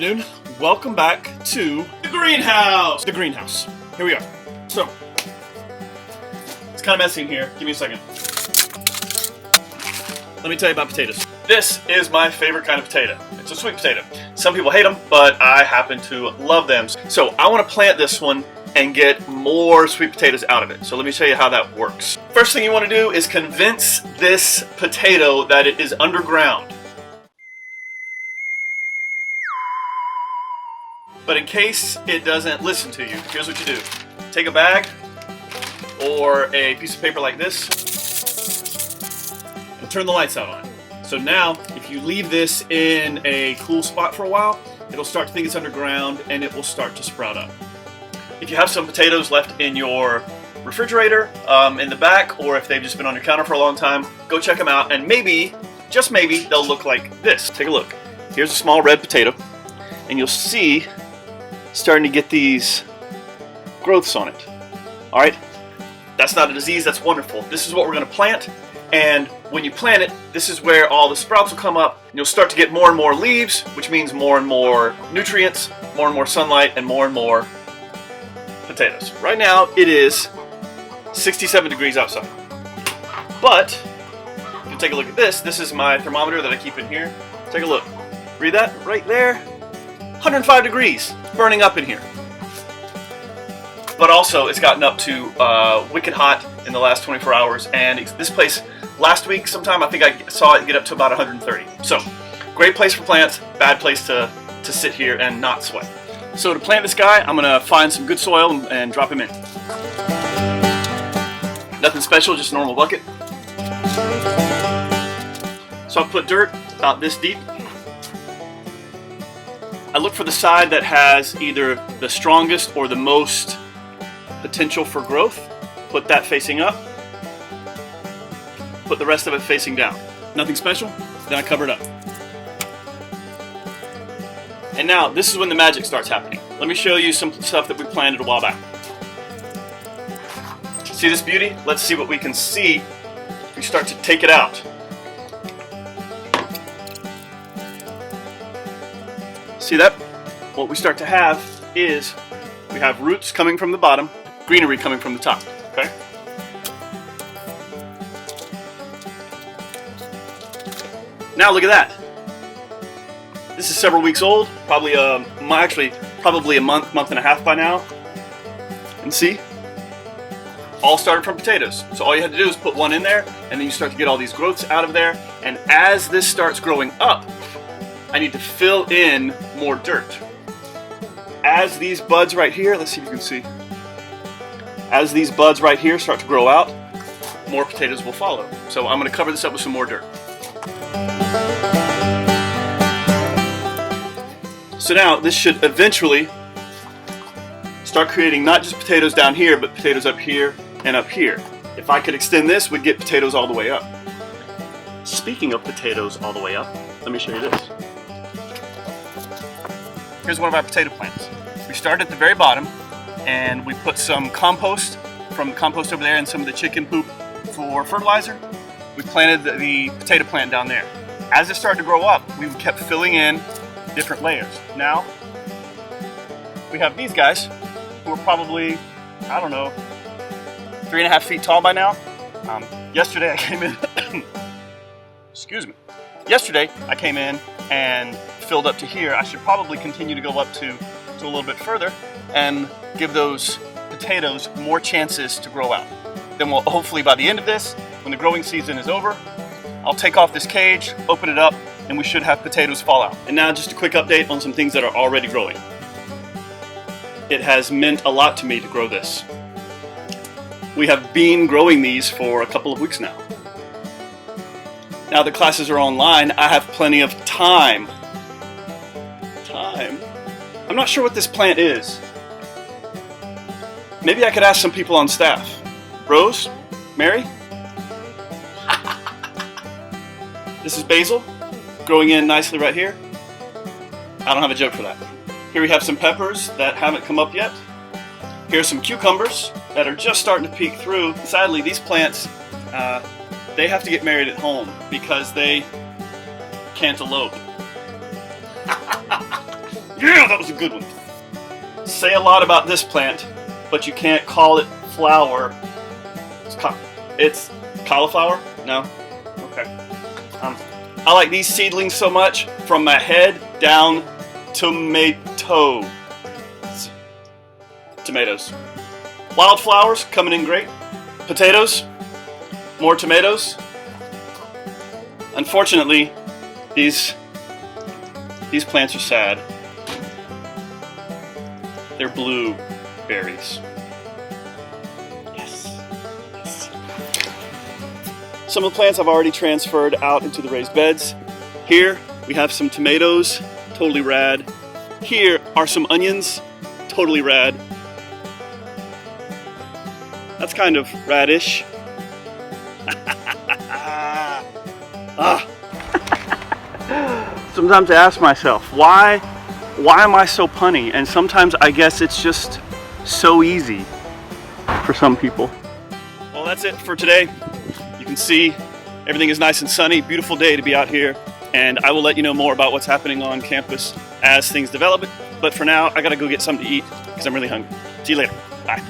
afternoon. Welcome back to the greenhouse. The greenhouse. Here we are. So, it's kind of messy in here. Give me a second. Let me tell you about potatoes. This is my favorite kind of potato. It's a sweet potato. Some people hate them, but I happen to love them. So I want to plant this one and get more sweet potatoes out of it. So let me show you how that works. First thing you want to do is convince this potato that it is underground. But in case it doesn't listen to you, here's what you do. Take a bag or a piece of paper like this and turn the lights out on it. So now, if you leave this in a cool spot for a while, it'll start to think it's underground and it will start to sprout up. If you have some potatoes left in your refrigerator, in the back, or if they've just been on your counter for a long time, go check them out and maybe, just maybe, they'll look like this. Take a look. Here's a small red potato and you'll see starting to get these growths on it. All right, that's not a disease, that's wonderful. This is what we're gonna plant, and when you plant it, this is where all the sprouts will come up, and you'll start to get more and more leaves, which means more and more nutrients, more and more sunlight, and more potatoes. Right now, it is 67 degrees outside. But, if you take a look at this, this is my thermometer that I keep in here. Take a look. Read that? Right there. 105 degrees, burning up in here. But also, it's gotten up to wicked hot in the last 24 hours, and this place, last week sometime, I think I saw it get up to about 130. So, great place for plants, bad place to sit here and not sweat. So to plant this guy, I'm gonna find some good soil and drop him in. Nothing special, just a normal bucket. So I'll put dirt about this deep. I look for the side that has either the strongest or the most potential for growth. Put that facing up. Put the rest of it facing down. Nothing special, then I cover it up. And now, this is when the magic starts happening. Let me show you some stuff that we planted a while back. See this beauty? Let's see what we can see if we start to take it out. See that? What we start to have is, we have roots coming from the bottom, greenery coming from the top, okay? Now look at that. This is several weeks old, probably probably a month and a half by now. And see? All started from potatoes. So all you had to do is put one in there, and then you start to get all these growths out of there. And as this starts growing up, I need to fill in more dirt. As these buds right here, let's see if you can see. As these buds right here start to grow out, more potatoes will follow. So I'm gonna cover this up with some more dirt. So now this should eventually start creating not just potatoes down here, but potatoes up here and up here. If I could extend this, we'd get potatoes all the way up. Speaking of potatoes all the way up, let me show you this. Here's one of our potato plants. We started at the very bottom and we put some compost from the compost over there and some of the chicken poop for fertilizer. We planted the potato plant down there. As it started to grow up, we kept filling in different layers. Now, we have these guys who are probably, I don't know, 3.5 feet tall by now. Yesterday I came in, excuse me. Yesterday I came in and filled up to here. I should probably continue to go up to a little bit further and give those potatoes more chances to grow out. Then we'll hopefully by the end of this, when the growing season is over, I'll take off this cage, open it up, and we should have potatoes fall out. And now just a quick update on some things that are already growing. It has meant a lot to me to grow this. We have been growing these for a couple of weeks now. Now that classes are online, I have plenty of time. I'm not sure what this plant is. Maybe I could ask some people on staff. Rose? Mary? This is basil, growing in nicely right here. I don't have a joke for that. Here we have some peppers that haven't come up yet. Here's some cucumbers that are just starting to peek through. Sadly, these plants, they have to get married at home because they can't elope. Yeah, that was a good one. Say a lot about this plant, but you can't call it flower. It's cauliflower? No? Okay. I like these seedlings so much, from my head down tomatoes. Wildflowers coming in great. Potatoes, more tomatoes. Unfortunately, these plants are sad. They're blueberries. Yes. Some of the plants I've already transferred out into the raised beds. Here we have some tomatoes, totally rad. Here are some onions, totally rad. That's kind of radish. Sometimes I ask myself, why am I so punny? And sometimes I guess it's just so easy for some people. Well, that's it for today. You can see everything is nice and sunny, beautiful day to be out here. And I will let you know more about what's happening on campus as things develop. But for now, I gotta go get something to eat because I'm really hungry. See you later. Bye.